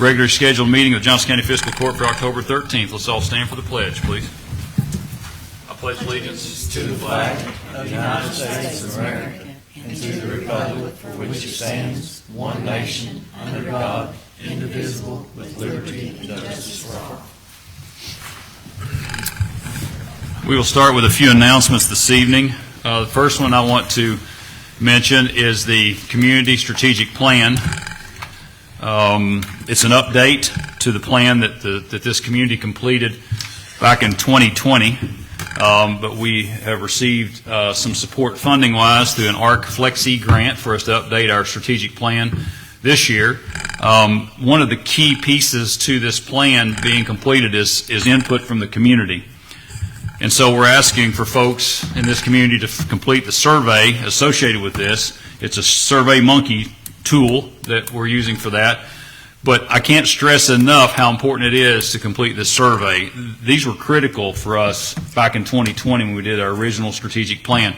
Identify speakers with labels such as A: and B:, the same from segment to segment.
A: regularly scheduled meeting of the Johnson County Fiscal Court for October 13th. Let's all stand for the pledge, please. I pledge allegiance
B: to the flag of the United States of America and to the republic for which it stands, one nation, under God, indivisible, with liberty and justice for all.
A: We will start with a few announcements this evening. The first one I want to mention is the Community Strategic Plan. It's an update to the plan that this community completed back in 2020, but we have received some support funding-wise through an ARC Flexi grant for us to update our strategic plan this year. One of the key pieces to this plan being completed is input from the community. And so we're asking for folks in this community to complete the survey associated with this. It's a SurveyMonkey tool that we're using for that. But I can't stress enough how important it is to complete this survey. These were critical for us back in 2020 when we did our original strategic plan.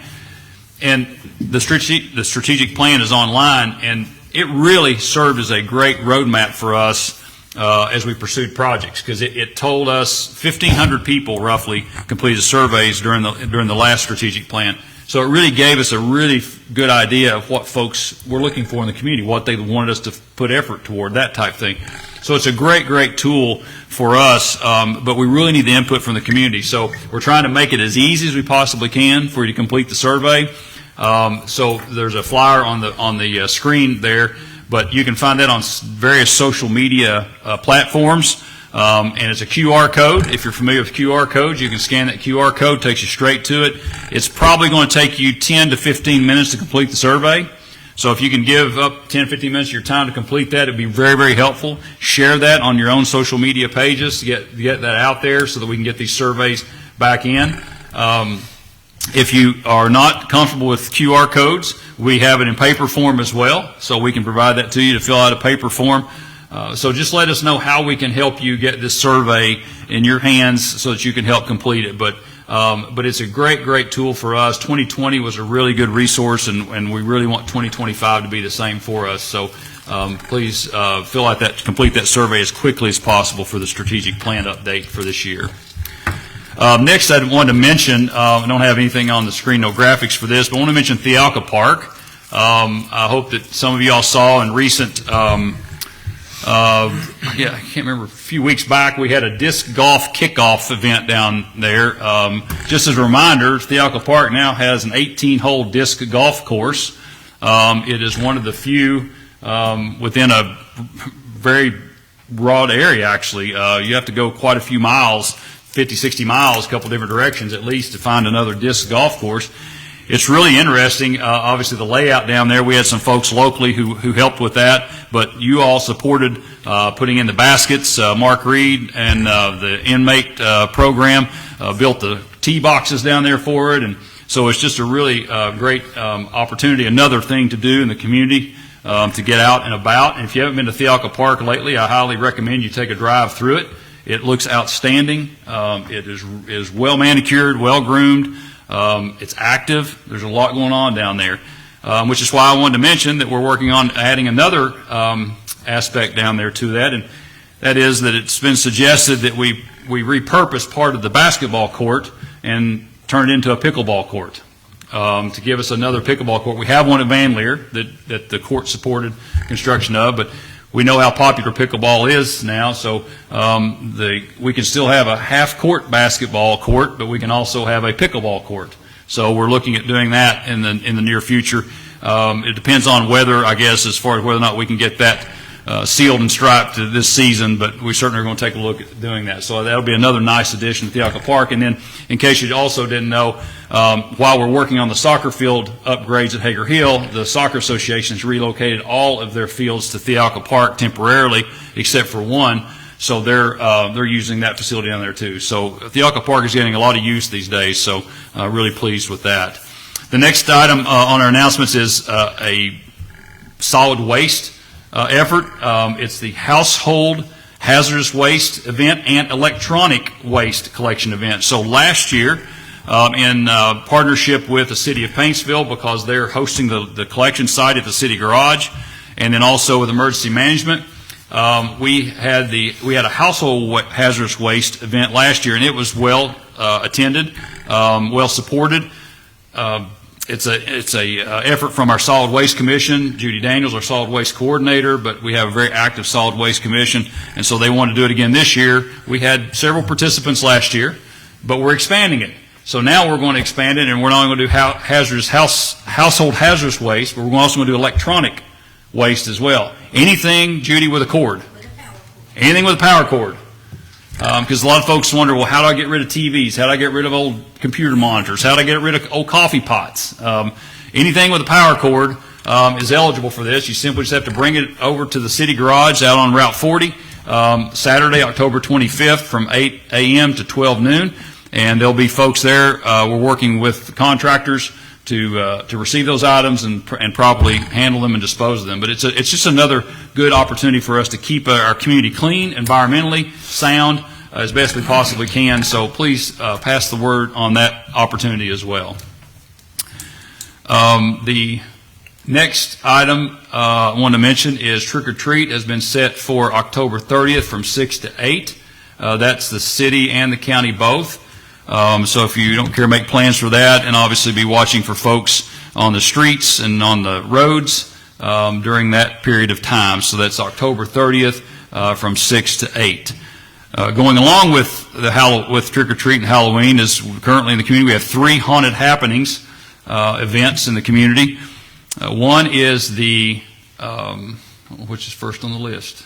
A: And the strategic plan is online, and it really served as a great roadmap for us as we pursued projects, because it told us 1,500 people roughly completed surveys during the last strategic plan. So it really gave us a really good idea of what folks were looking for in the community, what they wanted us to put effort toward, that type thing. So it's a great tool for us, but we really need the input from the community. So we're trying to make it as easy as we possibly can for you to complete the survey. So there's a flyer on the screen there, but you can find that on various social media platforms. And it's a QR code. If you're familiar with QR codes, you can scan that QR code, takes you straight to it. It's probably going to take you 10 to 15 minutes to complete the survey. So if you can give up 10, 15 minutes of your time to complete that, it'd be very helpful. Share that on your own social media pages to get that out there so that we can get these surveys back in. If you are not comfortable with QR codes, we have it in paper form as well, so we can provide that to you to fill out a paper form. So just let us know how we can help you get this survey in your hands so that you can help complete it. But it's a great tool for us. 2020 was a really good resource, and we really want 2025 to be the same for us. So please fill out complete that survey as quickly as possible for the strategic plan update for this year. Next, I wanted to mention, I don't have anything on the screen, no graphics for this, but I want to mention Thealka Park. I hope that some of you all saw in recent I can't remember, a few weeks back we had a disc golf kickoff event down there. Just as a reminder, Thealka Park now has an 18-hole disc golf course. It is one of the few within a very broad area, actually. You have to go quite a few miles, 50, 60 miles, a couple different directions at least, to find another disc golf course. It's really interesting. Obviously, the layout down there, we had some folks locally who helped with that, but you all supported putting in the baskets. Mark Reed and the inmate program built the tee boxes down there for it, and so it's just a really great opportunity, another thing to do in the community to get out and about. And if you haven't been to Thealka Park lately, I highly recommend you take a drive through it. It looks outstanding. It is well manicured, well groomed. It's active. There's a lot going on down there, which is why I wanted to mention that we're working on adding another aspect down there to that, and that is that it's been suggested that we repurpose part of the basketball court and turn it into a pickleball court to give us another pickleball court. We have one at Van Leer that the court supported construction of, but we know how popular pickleball is now, so we can still have a half-court basketball court, but we can also have a pickleball court. So we're looking at doing that in the near future. It depends on weather, I guess, as far as whether or not we can get that sealed and striped this season, but we certainly are going to take a look at doing that. So that'll be another nice addition to Thealka Park. And then, in case you also didn't know, while we're working on the soccer field upgrades at Hager Hill, the Soccer Association has relocated all of their fields to Thealka Park temporarily, except for one. So they're using that facility down there too. So Thealka Park is getting a lot of use these days. So really pleased with that. The next item on our announcements is a solid waste effort. It's the household hazardous waste event and electronic waste collection event. So last year, in partnership with the City of Paintsville, because they're hosting the collection site at the City Garage, and then also with Emergency Management, We had a household hazardous waste event last year, and it was well attended, well supported. It's a effort from our Solid Waste Commission. Judy Daniels, our Solid Waste Coordinator, but we have a very active Solid Waste Commission, and so they want to do it again this year. We had several participants last year, but we're expanding it. So now we're going to expand it, and we're not only going to do household hazardous waste, but we're also going to do electronic waste as well. Anything, Judy, with a cord. Anything with a power cord. Because a lot of folks wonder, well, how do I get rid of TVs? How do I get rid of old computer monitors? How do I get rid of old coffee pots? Anything with a power cord is eligible for this. You simply just have to bring it over to the city garage out on Route 40, Saturday, October 25th from 8 a.m. to 12 noon. And there'll be folks there. We're working with contractors to receive those items and properly handle them and dispose of them. But it's just another good opportunity for us to keep our community clean, environmentally sound, as best we possibly can. So please pass the word on that opportunity as well. The next item I want to mention is Trick or Treat has been set for October 30th from 6 to 8. That's the city and the county both. So if you don't care, make plans for that, and obviously be watching for folks on the streets and on the roads during that period of time. So that's October 30th from 6 to 8. Going along with Trick or Treat and Halloween is currently in the community we have 3 haunted happenings events in the community. One is which is first on the list?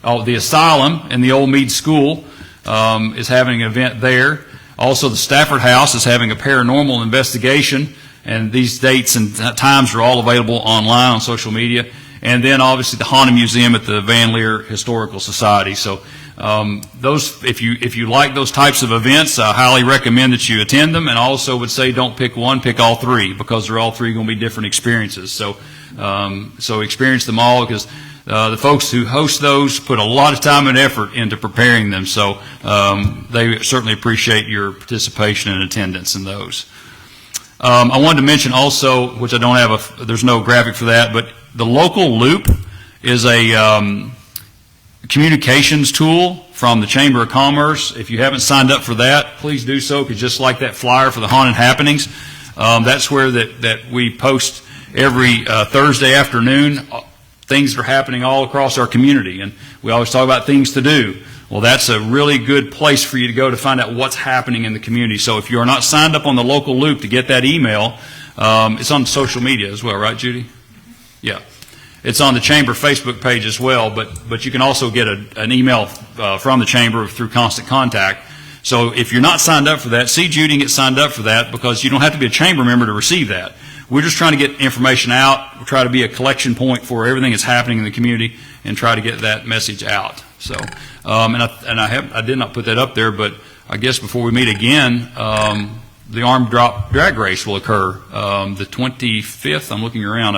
A: Oh, the Asylum in the Old Mead School is having an event there. Also, the Stafford House is having a paranormal investigation, and these dates and times are all available online on social media. And then, obviously, the Haunted Museum at the Van Leer Historical Society. So, if you like those types of events, I highly recommend that you attend them. And I also would say don't pick one, pick all 3, because they're all 3 going to be different experiences. So experience them all, because the folks who host those put a lot of time and effort into preparing them, so they certainly appreciate your participation and attendance in those. I wanted to mention also, which I don't have there's no graphic for that, but the Local Loop is a communications tool from the Chamber of Commerce. If you haven't signed up for that, please do so, because just like that flyer for the haunted happenings, that's where that we post every Thursday afternoon things that are happening all across our community, and we always talk about things to do. Well, that's a really good place for you to go to find out what's happening in the community. So if you are not signed up on the Local Loop to get that email, it's on social media as well, right, Judy? Yeah. It's on the Chamber Facebook page as well, but you can also get an email from the Chamber through Constant Contact. So if you're not signed up for that, see Judy and get signed up for that, because you don't have to be a Chamber member to receive that. We're just trying to get information out. We try to be a collection point for everything that's happening in the community and try to get that message out. So, I did not put that up there, but I guess before we meet again, the arm drop drag race will occur the 25th. I'm looking around.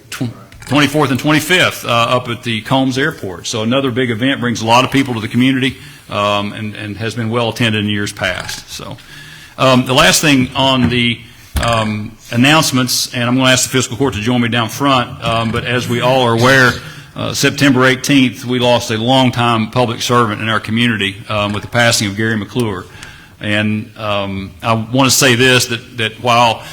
A: 24th and 25th up at the Combs Airport. So another big event, brings a lot of people to the community, and has been well attended in years past. So the last thing on the announcements, and I'm going to ask the Fiscal Court to join me down front, but as we all are aware, September 18th, we lost a longtime public servant in our community with the passing of Gary McClure. And I want to say this, that while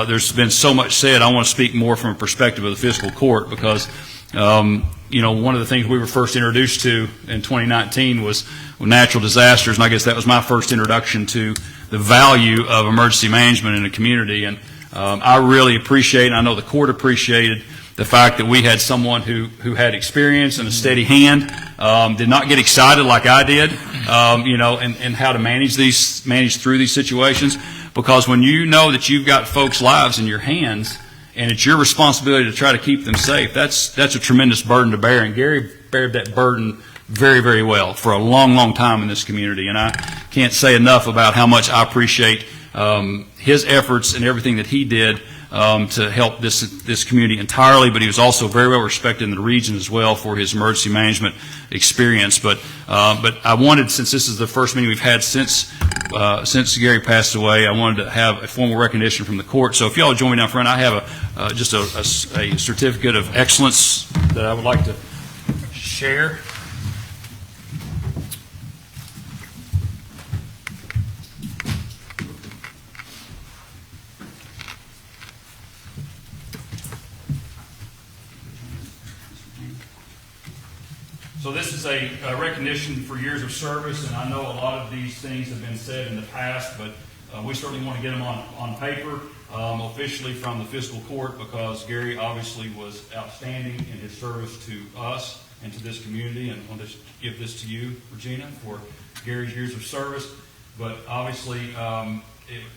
A: there's been so much said, I want to speak more from a perspective of the Fiscal Court, because one of the things we were first introduced to in 2019 was natural disasters, and I guess that was my first introduction to the value of emergency management in a community. And I really appreciate, and I know the court appreciated, the fact that we had someone who had experience and a steady hand, did not get excited like I did, and how to manage through these situations. Because when you know that you've got folks' lives in your hands and it's your responsibility to try to keep them safe, that's a tremendous burden to bear. And Gary bared that burden very, very well for a long, long time in this community. And I can't say enough about how much I appreciate his efforts and everything that he did to help this community entirely, but he was also very well respected in the region as well for his emergency management experience. But I wanted, since this is the first meeting we've had since Gary passed away, I wanted to have a formal recognition from the court. So if y'all join me down front, I have just a certificate of excellence that I would like to share. So this is a recognition for years of service, and I know a lot of these things have been said in the past, but we certainly want to get them on paper officially from the fiscal court, because Gary obviously was outstanding in his service to us and to this community, and I want to give this to you, Regina, for Gary's years of service. But obviously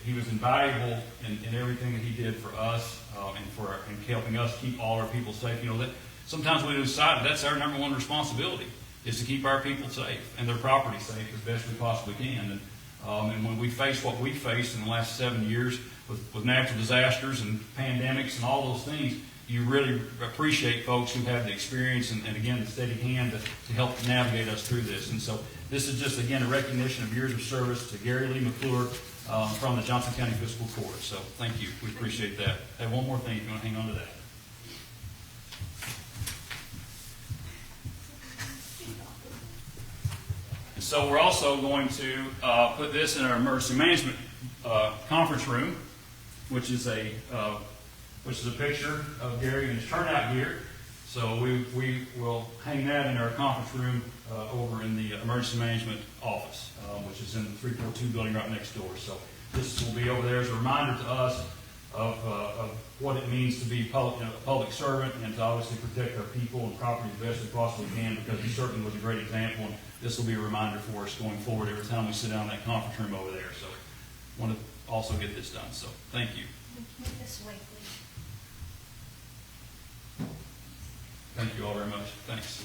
A: he was invaluable in everything that he did for us and helping us keep all our people safe. You know, that sometimes we lose sight of that's our number one responsibility, is to keep our people safe and their property safe as best we possibly can. And when we face what we faced in the last 7 years with natural disasters and pandemics and all those things, you really appreciate folks who have the experience and again, the steady hand to help navigate us through this. And so this is just, again, a recognition of years of service to Gary Lee McClure from the Johnson County Fiscal Court. So thank you. We appreciate that. Hey, one more thing if you want to hang on to that. So we're also going to put this in our emergency management conference room, which is a picture of Gary in his turnout gear. So we will hang that in our conference room over in the emergency management office, which is in the 342 building right next door. So this will be over there as a reminder to us of what it means to be a public servant and to obviously protect our people and property as best we possibly can, because he certainly was a great example. And this will be a reminder for us going forward every time we sit down in that conference room over there. So I want to also get this done. So thank you.
C: This way, please.
A: Thank you all very much. Thanks.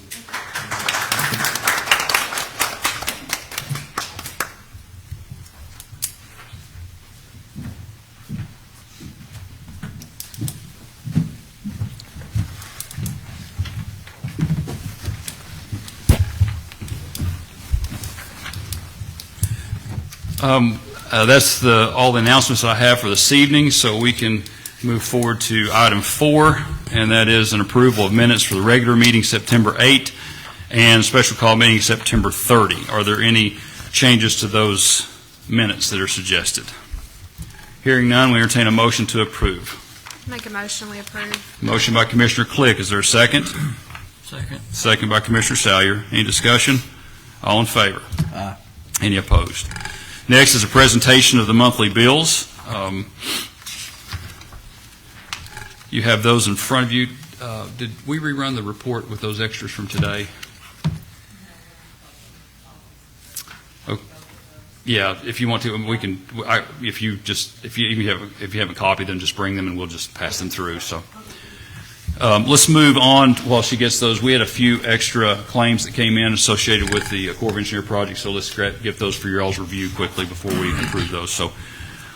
A: That's all the announcements I have for this evening, so we can move forward to item 4, and that is an approval of minutes for the regular meeting September 8 and special call meeting September 30. Are there any changes to those minutes that are suggested? Hearing none, we entertain a motion to approve.
D: Make a motion, we approve.
A: Motion by Commissioner Click. Is there a second?
B: Second.
A: Second by Commissioner Salyer. Any discussion? All in favor?
B: Aye.
A: Any opposed? Next is a presentation of the monthly bills. You have those in front of you. Did we rerun the report with those extras from today? Oh, yeah, if you want to, we can. If you haven't copied them, just bring them and we'll just pass them through. So let's move on while she gets those. We had a few extra claims that came in associated with the Corps of Engineer project, so let's get those for your all's review quickly before we approve those. So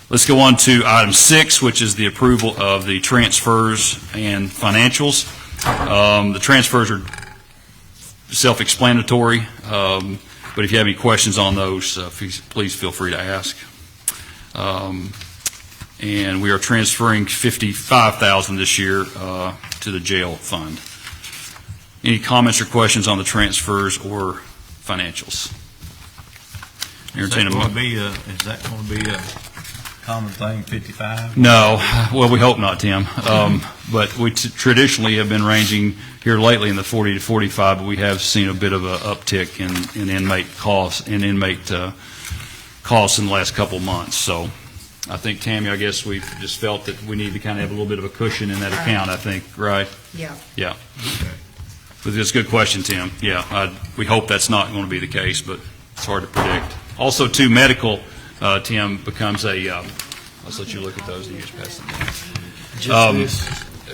A: let's go on to item 6, which is the approval of the transfers and financials. The transfers are self-explanatory, but if you have any questions on those, please feel free to ask. And we are transferring $55,000 this year to the jail fund. Any comments or questions on the transfers or financials?
B: Is that going to be a common thing, 55?
A: No. Well, we hope not, Tim. But we traditionally have been ranging here lately in the 40 to 45, but we have seen a bit of an uptick in inmate costs and costs in the last couple of months. So I think, Tammy, I guess we've just felt that we need to kind of have a little bit of a cushion in that account, I think, right?
C: Yeah.
A: Yeah. Okay. But it's a good question, Tim. Yeah, we hope that's not going to be the case, but it's hard to predict. Also, too, medical, Tim, becomes a, let's let you look at those and you just pass them down.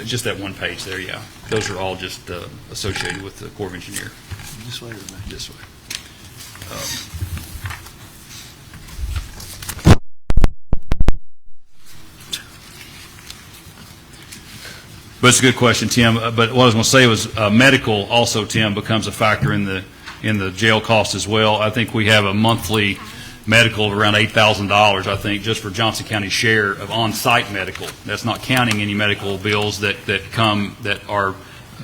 A: Just that one page there, yeah. Those are all just associated with the Corps of Engineer.
B: This way or back?
A: This way. But it's a good question, Tim. But what I was going to say was medical also, Tim, becomes a factor in the jail cost as well. I think we have a monthly medical of around $8,000, I think, just for Johnson County's share of on-site medical. That's not counting any medical bills that are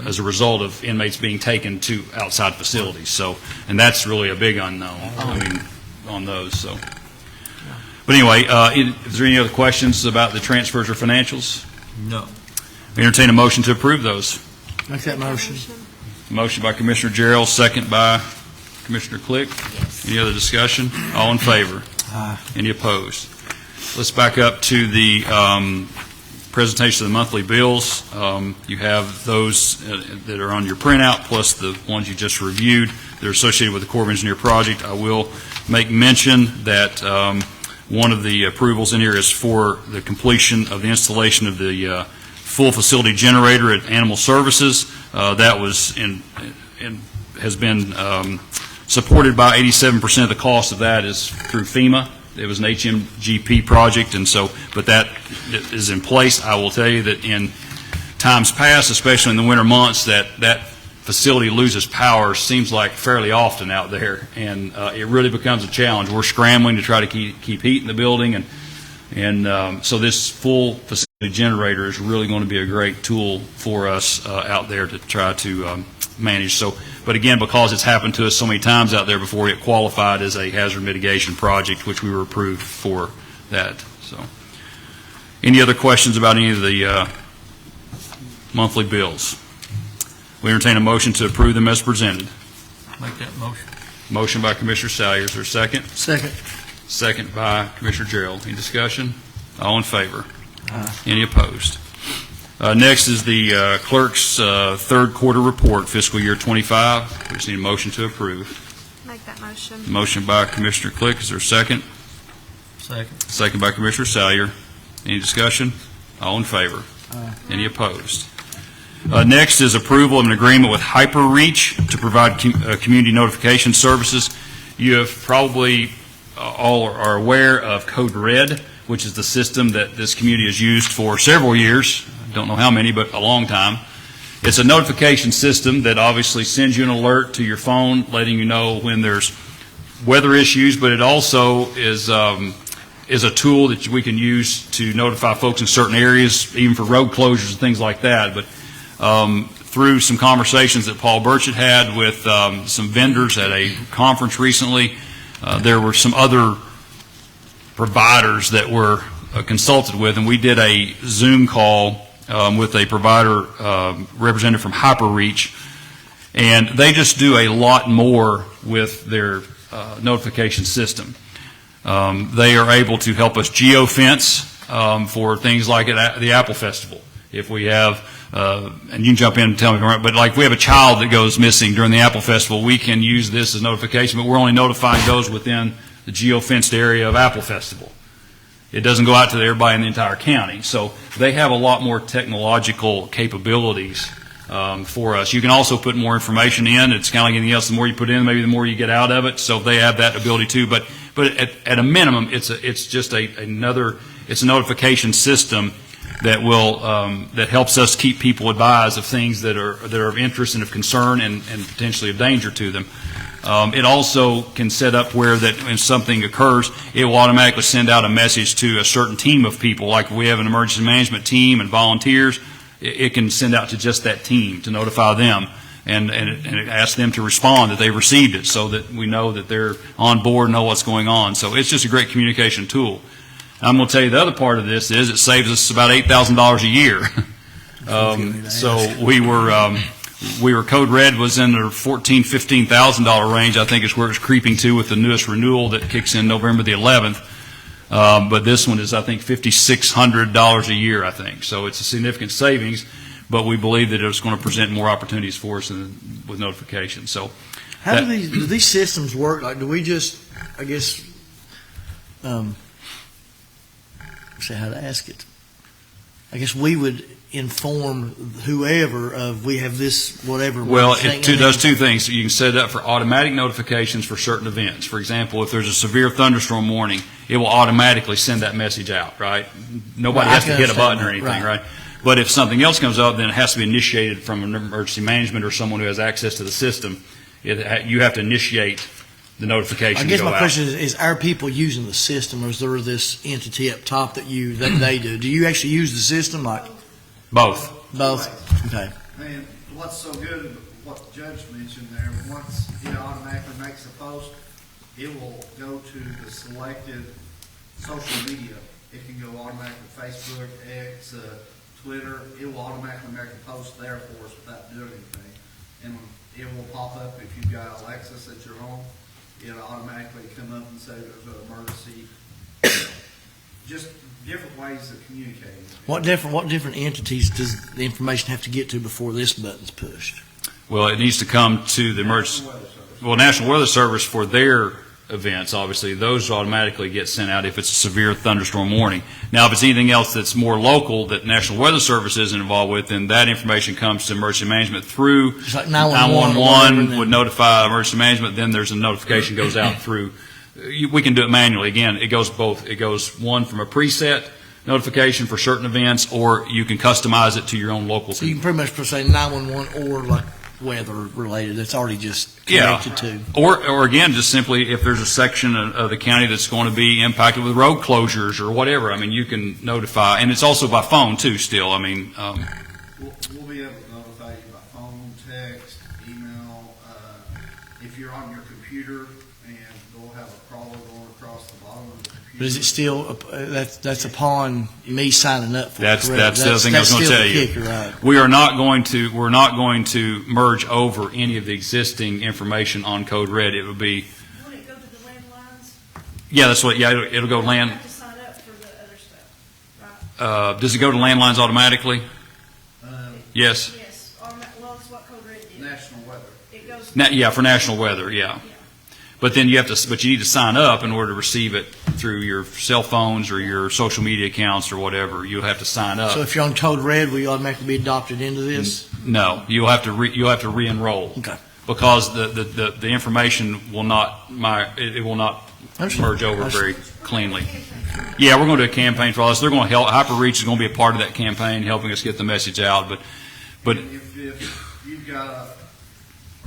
A: as a result of inmates being taken to outside facilities. So, and that's really a big unknown, on those, so. But anyway, is there any other questions about the transfers or financials?
B: No.
A: We entertain a motion to approve those.
B: Make that motion.
A: Motion by Commissioner Gerald, second by Commissioner Click.
D: Yes.
A: Any other discussion? All in favor?
B: Aye.
A: Any opposed? Let's back up to the presentation of the monthly bills. You have those that are on your printout, plus the ones you just reviewed. They're associated with the Corps of Engineer project. I will make mention that one of the approvals in here is for the completion of the installation of the full facility generator at Animal Services. That was has been supported by 87% of the cost of that is through FEMA. It was an HMGP project, and so, but that is in place. I will tell you that in times past, especially in the winter months, that facility loses power seems like fairly often out there, and it really becomes a challenge. We're scrambling to try to keep heat in the building, and so this full facility generator is really going to be a great tool for us out there to try to manage. So, but again, because it's happened to us so many times out there before, it qualified as a hazard mitigation project, which we were approved for that. So, any other questions about any of the monthly bills? We entertain a motion to approve them as presented.
B: Make that motion.
A: Motion by Commissioner Salyer. Is there a second?
B: Second.
A: Second by Commissioner Gerald. Any discussion? All in favor?
B: Aye.
A: Any opposed? Next is the clerk's third quarter report, fiscal year 25. We just need a motion to approve.
D: Make that motion.
A: Motion by Commissioner Click. Is there a second?
B: Second.
A: Second by Commissioner Salyer. Any discussion? All in favor?
B: Aye.
A: Any opposed? Next is approval of an agreement with HyperReach to provide community notification services. You have probably all are aware of Code Red, which is the system that this community has used for several years. I don't know how many, but a long time. It's a notification system that obviously sends you an alert to your phone, letting you know when there's weather issues, but it also is a tool that we can use to notify folks in certain areas, even for road closures and things like that. But through some conversations that Paul Burchett had with some vendors at a conference recently, there were some other providers that were consulted with, and we did a Zoom call with a provider representative from HyperReach, and they just do a lot more with their notification system. They are able to help us geofence for things like at the Apple Festival. If we have, and you can jump in and tell me, but like if we have a child that goes missing during the Apple Festival, we can use this as notification, but we're only notifying those within the geofenced area of Apple Festival. It doesn't go out to everybody in the entire county. So they have a lot more technological capabilities for us. You can also put more information in. It's kind of like anything else. The more you put in, maybe the more you get out of it. So they have that ability too. But at a minimum, it's just a notification system that will that helps us keep people advised of things that are of interest and of concern and potentially of danger to them. It also can set up where that when something occurs, it will automatically send out a message to a certain team of people. Like if we have an emergency management team and volunteers, it can send out to just that team to notify them and it asks them to respond that they received it so that we know that they're on board and know what's going on. So it's just a great communication tool. I'm going to tell you the other part of this is it saves us about $8,000 a year. So we were Code Red was in the $14,000, $15,000 range. I think is where it's creeping to with the newest renewal that kicks in November the 11th. But this one is, I think, $5,600 a year, I think. So it's a significant savings, but we believe that it's going to present more opportunities for us with notifications. So,
B: how do these systems work? Like, do we just, I guess, say how to ask it. I guess we would inform whoever of we have this whatever.
A: Well, it does two things. You can set it up for automatic notifications for certain events. For example, if there's a severe thunderstorm warning, it will automatically send that message out, right? Nobody has to hit a button or anything, right? But if something else comes up, then it has to be initiated from an emergency management or someone who has access to the system. You have to initiate the notification.
B: I guess my question is our people using the system, or is there this entity up top that they do? Do you actually use the system? Like
A: both.
B: Both. Okay.
C: And what's so good, what the judge mentioned there, once it automatically makes a post, it will go to the selected social media. It can go automatically Facebook, X, Twitter. It will automatically make a post there for us without doing anything. And it will pop up if you've got Alexis at your home. It'll automatically come up and say there's an emergency. Just different ways of communicating.
B: What different entities does the information have to get to before this button's pushed?
A: Well, it needs to come to the emergency.
C: Weather Service.
A: Well, National Weather Service for their events, obviously, those automatically get sent out if it's a severe thunderstorm warning. Now, if it's anything else that's more local that National Weather Service isn't involved with, then that information comes to emergency management through
B: It's like 911
A: would notify emergency management, then there's a notification goes out through. We can do it manually. Again, it goes both. It goes one from a preset notification for certain events, or you can customize it to your own local.
B: So you can pretty much say 911 or like weather related. It's already just connected to.
A: Or again, just simply if there's a section of the county that's going to be impacted with road closures or whatever, I mean, you can notify, and it's also by phone too still. I mean,
C: We'll be able to notify you by phone, text, email. If you're on your computer and they'll have a crawler going across the bottom of the computer.
B: But is it still, that's upon me signing up for it,
A: that's
B: correct?
A: the other thing I was going to
B: That's
A: tell
B: still
A: you.
B: the kicker, right?
A: We're not going to merge over any of the existing information on Code Red. It would be,
E: Will it go to the landlines?
A: yeah, that's what, yeah, it'll go
E: I
A: land.
E: have to sign up for the other stuff, right?
A: Does it go to landlines automatically? Yes.
E: Yes, well, that's what Code Red did.
C: National Weather.
E: It goes.
A: Yeah, for national weather, yeah. But then you need to sign up in order to receive it through your cell phones or your social media accounts or whatever. You'll have to sign up.
B: So if you're on Code Red, will you automatically be adopted into this?
A: No, you'll have to re-enroll.
B: Okay.
A: Because the information will not it will not merge over very cleanly. Yeah, we're going to do a campaign for all this. They're going to help. HyperReach is going to be a part of that campaign, helping us get the message out. But
C: If you've got a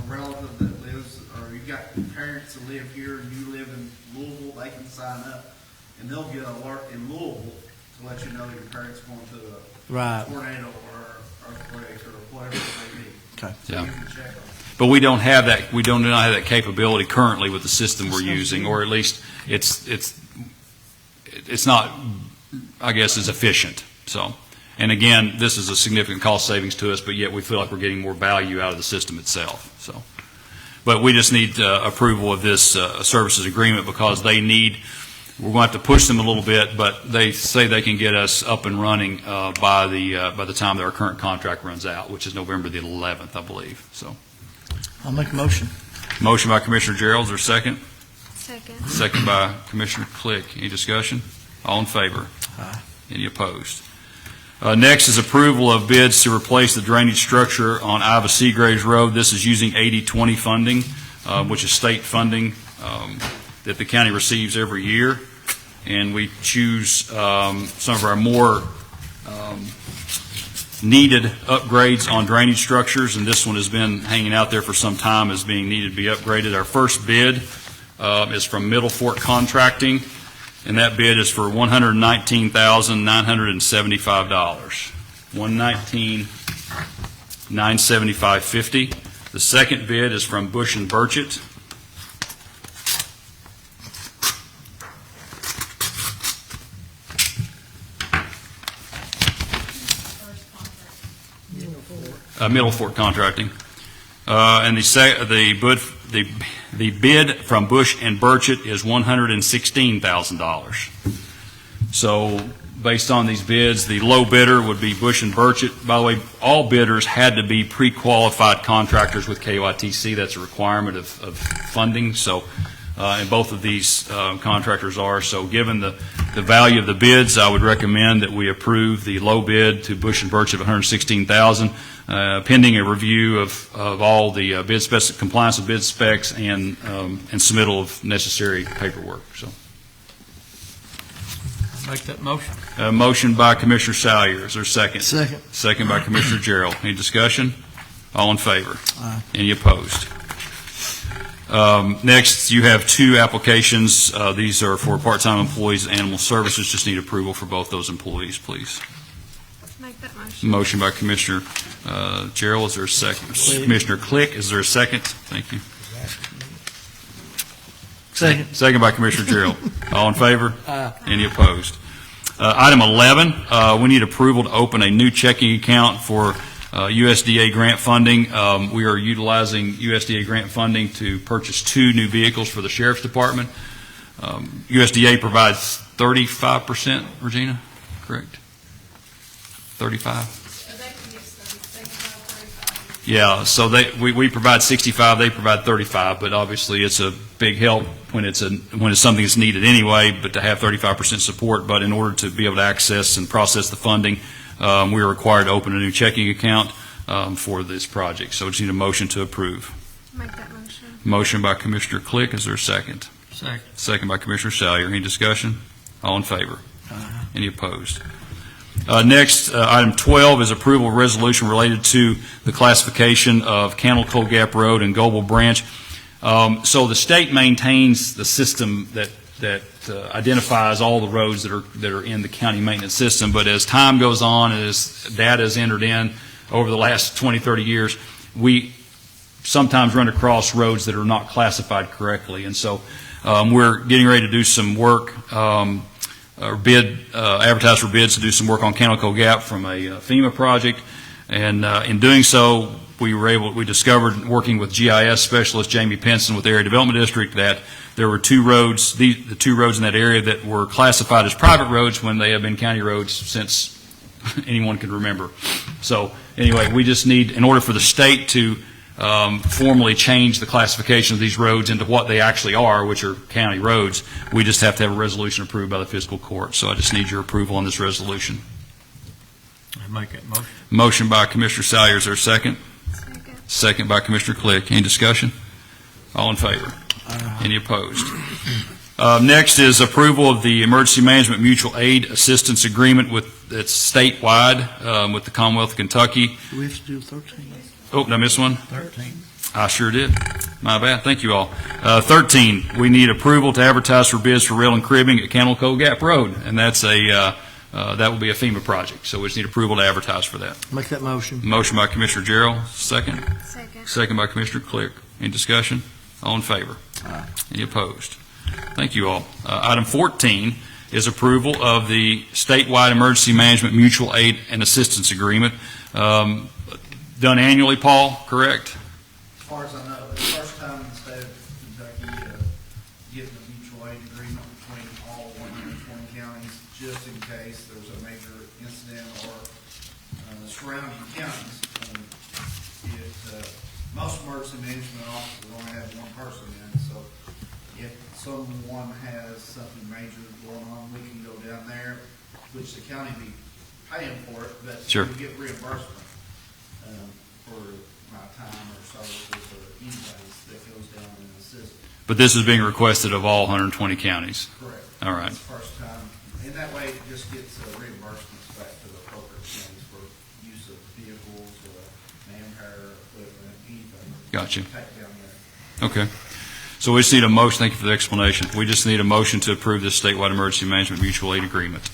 C: relative that lives, or you've got parents that live here and you live in Louisville, they can sign up and they'll get an alert in Louisville to let you know your parents going to a
B: Right.
C: tornado or earthquake or whatever it may be.
B: Okay.
C: So
A: Yeah.
C: you can check them.
A: But we don't have that. We do not have that capability currently with the system we're using, or at least it's not, I guess, as efficient. So, and again, this is a significant cost savings to us, but yet we feel like we're getting more value out of the system itself. So, but we just need approval of this services agreement because they need. We're going to have to push them a little bit, but they say they can get us up and running by the time that our current contract runs out, which is November the 11th, I believe. So.
B: I'll make a motion.
A: Motion by Commissioner Gerald, is there a second?
D: Second.
A: Second by Commissioner Click. Any discussion? All in favor?
B: Aye.
A: Any opposed? Next is approval of bids to replace the drainage structure on Iva Seagraves Road. This is using 80/20 funding, which is state funding that the county receives every year. And we choose some of our more needed upgrades on drainage structures, and this one has been hanging out there for some time as being needed to be upgraded. Our first bid is from Middle Fork Contracting, and that bid is for $119,975. $119,975.50. The second bid is from Bush and Burchett. Middle Fork Contracting. And the bid from Bush and Burchett is $116,000. So based on these bids, the low bidder would be Bush and Burchett. By the way, all bidders had to be pre-qualified contractors with KYTC. That's a requirement of funding. So, and both of these contractors are. So given the value of the bids, I would recommend that we approve the low bid to Bush and Burchett of $116,000. Pending a review of all the compliance with bid specs and submittal of necessary paperwork. So,
B: Make that motion.
A: motion by Commissioner Salyer. Is there a second?
B: Second.
A: Second by Commissioner Gerald. Any discussion? All in favor?
B: Aye.
A: Any opposed? Next, you have two applications. These are for part-time employees, animal services. Just need approval for both those employees, please.
D: Make Make that motion.
A: Motion by Commissioner Gerald. Is there a second?
B: Click.
A: Commissioner Click, is there a second? Thank you.
B: Second.
A: Second by Commissioner Gerald. All in favor?
B: Aye.
A: Any opposed? Item 11, we need approval to open a new checking account for USDA grant funding. We are utilizing USDA grant funding to purchase 2 new vehicles for the Sheriff's Department. USDA provides 35%, Regina, correct? 35? Yeah, so we provide 65, they provide 35, but obviously it's a big help when it's something that's needed anyway, but to have 35% support. But in order to be able to access and process the funding, we are required to open a new checking account for this project. So we just need a motion to approve.
D: Make that motion.
A: Motion by Commissioner Click. Is there a second?
B: Second.
A: Second by Commissioner Salyer. Any discussion? All in favor? Any opposed? Next, item 12 is approval of resolution related to the classification of Candle Gap Road and Goble Branch. So the state maintains the system that identifies all the roads that are in the county maintenance system. But as time goes on, as data is entered in over the last 20, 30 years, we sometimes run across roads that are not classified correctly. And so we're getting ready to do some work, advertise for bids to do some work on Candle Gap from a FEMA project. And in doing so, we discovered, working with GIS specialist Jamie Pinson with the Area Development District, that there were 2 roads, the 2 roads in that area that were classified as private roads when they have been county roads since anyone can remember. So anyway, we just need, in order for the state to formally change the classification of these roads into what they actually are, which are county roads, we just have to have a resolution approved by the fiscal court. So I just need your approval on this resolution.
B: I make that motion.
A: Motion by Commissioner Salyer. Is there a second?
D: Second.
A: Second by Commissioner Click. Any discussion? All in favor? Any opposed? Next is approval of the Emergency Management Mutual Aid Assistance Agreement that's statewide with the Commonwealth of Kentucky.
B: Do we have to do 13?
A: Oh, did I miss one?
B: 13.
A: I sure did. My bad. Thank you all. 13, we need approval to advertise for bids for rail and cribbing at Candle Gap Road, and that's that will be a FEMA project. So we just need approval to advertise for that.
B: Make that motion.
A: Motion by Commissioner Gerald. Second.
D: Second.
A: Second by Commissioner Click. Any discussion? All in favor? Any opposed? Thank you all. Item 14 is approval of the statewide emergency management mutual aid and assistance agreement. Done annually, Paul, correct?
C: As far as I know, it's the first time in the state of Kentucky getting a mutual aid agreement between all 120 counties, just in case there's a major incident or surrounding counties. Most emergency management offices only have one person in, so if someone has something major going on, we can go down there, which the county be paying for it, but
A: Sure.
C: we get reimbursement for my time or services or anybody's that goes down and assists.
A: But this is being requested of all 120 counties.
C: Correct.
A: All right.
C: It's the first time, and that way it just gets reimbursements back to the appropriate counties for use of vehicles, manpower, equipment, anything.
A: Gotcha.
C: Take down there.
A: Okay. So we just need a motion. Thank you for the explanation. We just need a motion to approve this statewide emergency management mutual aid agreement.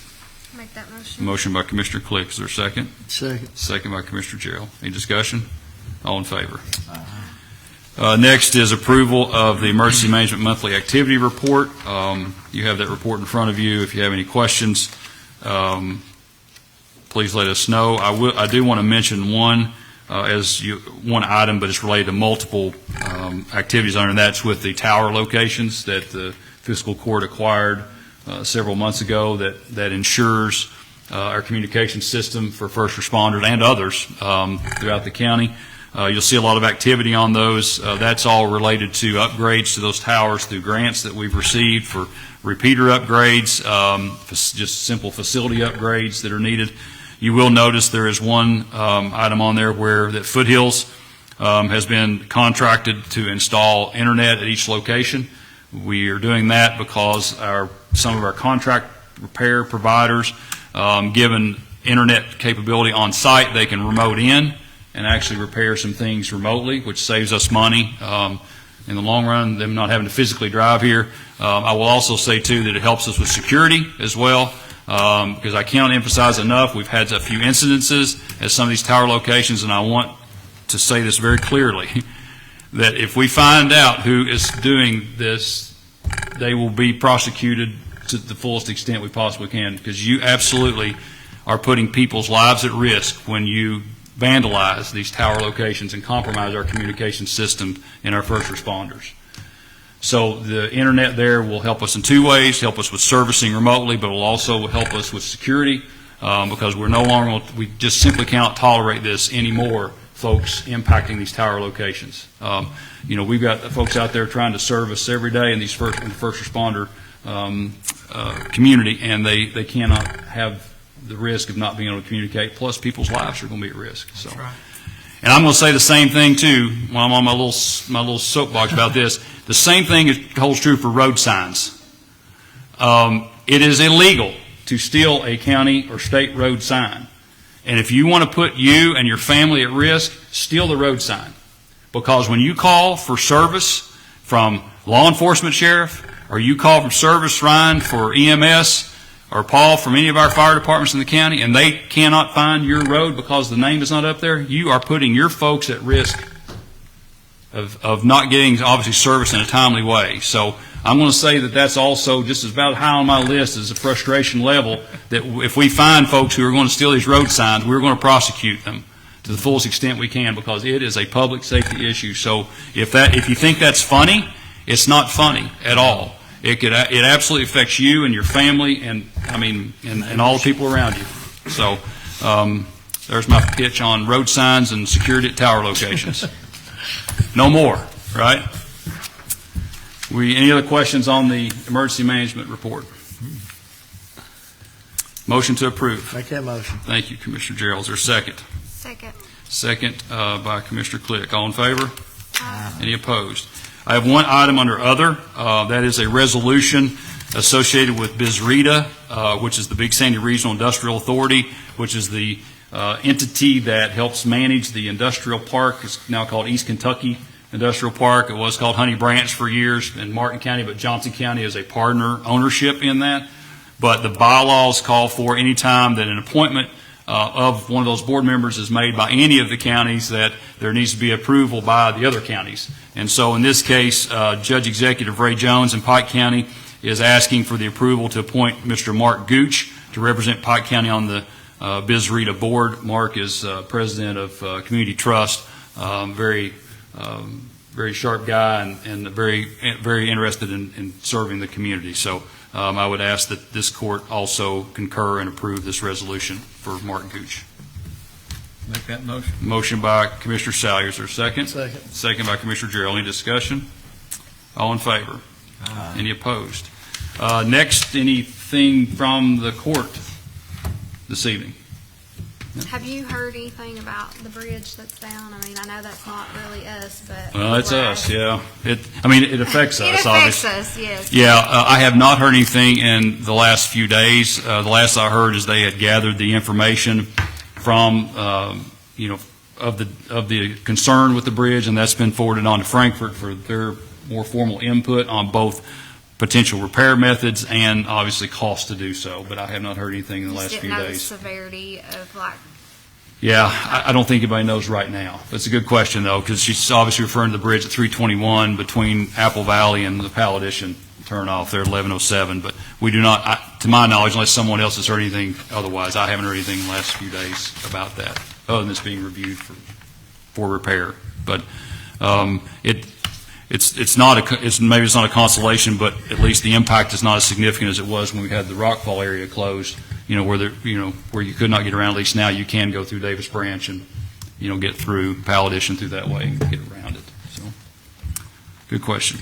D: Make that motion.
A: Motion by Commissioner Click. Is there a second?
B: Second.
A: Second by Commissioner Gerald. Any discussion? All in favor? Next is approval of the Emergency Management Monthly Activity Report. You have that report in front of you. If you have any questions, please let us know. I do want to mention one item, but it's related to multiple activities under, and that's with the tower locations that the fiscal court acquired several months ago that ensures our communication system for first responders and others throughout the county. You'll see a lot of activity on those. That's all related to upgrades to those towers through grants that we've received for repeater upgrades, just simple facility upgrades that are needed. You will notice there is one item on there where that Foothills has been contracted to install internet at each location. We are doing that because some of our contract repair providers, given internet capability on site, they can remote in and actually repair some things remotely, which saves us money in the long run, them not having to physically drive here. I will also say, too, that it helps us with security as well. because I cannot emphasize enough, we've had a few incidences at some of these tower locations, and I want to say this very clearly, that if we find out who is doing this, they will be prosecuted to the fullest extent we possibly can, because you absolutely are putting people's lives at risk when you vandalize these tower locations and compromise our communication system and our first responders. So the internet there will help us in two ways, help us with servicing remotely, but will also help us with security, because we're no longer, we just simply cannot tolerate this anymore, folks impacting these tower locations. We've got folks out there trying to service every day in the first responder community, and they cannot have the risk of not being able to communicate, plus people's lives are going to be at risk. So, and I'm going to say the same thing too while I'm on my little soapbox about this. The same thing holds true for road signs. It is illegal to steal a county or state road sign. And if you want to put you and your family at risk, steal the road sign. Because when you call for service from law enforcement, sheriff, or you call from service, Ryan, for EMS, or Paul from any of our fire departments in the county, and they cannot find your road because the name is not up there, you are putting your folks at risk of not getting, obviously, service in a timely way. So I'm going to say that that's also just about high on my list as a frustration level, that if we find folks who are going to steal these road signs, we're going to prosecute them to the fullest extent we can, because it is a public safety issue. So if you think that's funny, it's not funny at all. It absolutely affects you and your family, and and all the people around you. So there's my pitch on road signs and security at tower locations. No more, right? Any other questions on the emergency management report? Motion to approve.
B: Make that motion.
A: Thank you, Commissioner Gerald. Is there a second?
D: Second.
A: Second by Commissioner Click. All in favor? Any opposed? I have one item under other. That is a resolution associated with BizRita, which is the Big Sandy Regional Industrial Authority, which is the entity that helps manage the industrial park. It's now called East Kentucky Industrial Park. It was called Honey Branch for years in Martin County, but Johnson County is a partner ownership in that. But the bylaws call for any time that an appointment of one of those board members is made by any of the counties, that there needs to be approval by the other counties. And so in this case, Judge Executive Ray Jones in Pike County is asking for the approval to appoint Mr. Mark Gooch to represent Pike County on the BizRita board. Mark is president of Community Trust, very sharp guy, and very interested in serving the community. So I would ask that this court also concur and approve this resolution for Mark Gooch.
B: Make that motion.
A: Motion by Commissioner Salyer. Is there a second?
B: Second.
A: Second by Commissioner Gerald. Any discussion? All in favor? Any opposed? Next, anything from the court this evening?
D: Have you heard anything about the bridge that's down? I mean, I know that's not really us, but.
A: Well, it's
D: we're
A: us,
D: asking.
A: yeah. It affects us,
D: It affects
A: obviously.
D: us, yes.
A: Yeah, I have not heard anything in the last few days. The last I heard is they had gathered the information from, of the concern with the bridge, and that's been forwarded on to Frankfurt for their more formal input on both potential repair methods and obviously cost to do so. But I have not heard anything in the
D: Just
A: last
D: didn't
A: few
D: know the
A: days.
D: severity of like.
A: Yeah, I don't think anybody knows right now. That's a good question, though, because she's obviously referring to the bridge at 321 between Apple Valley and the Paladition turnoff there at 1107. But we do not, to my knowledge, unless someone else has heard anything otherwise, I haven't heard anything in the last few days about that, other than this being reviewed for repair. But it's maybe it's not a consolation, but at least the impact is not as significant as it was when we had the Rockfall area closed. Where you could not get around. At least now you can go through Davis Branch and get through Paladition through that way and get around it. So, good question.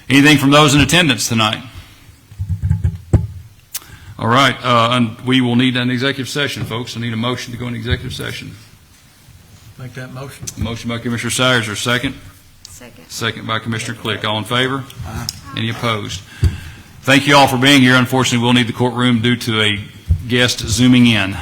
A: Anything from those in attendance tonight? All right, and we will need an executive session, folks. I need a motion to go into executive session.
B: Make that motion.
A: Motion by Commissioner Sayers, or second?
D: Second.
A: Second by Commissioner Click. All in favor? Any opposed? Thank you all for being here. Unfortunately, we'll need the courtroom due to a guest zooming in.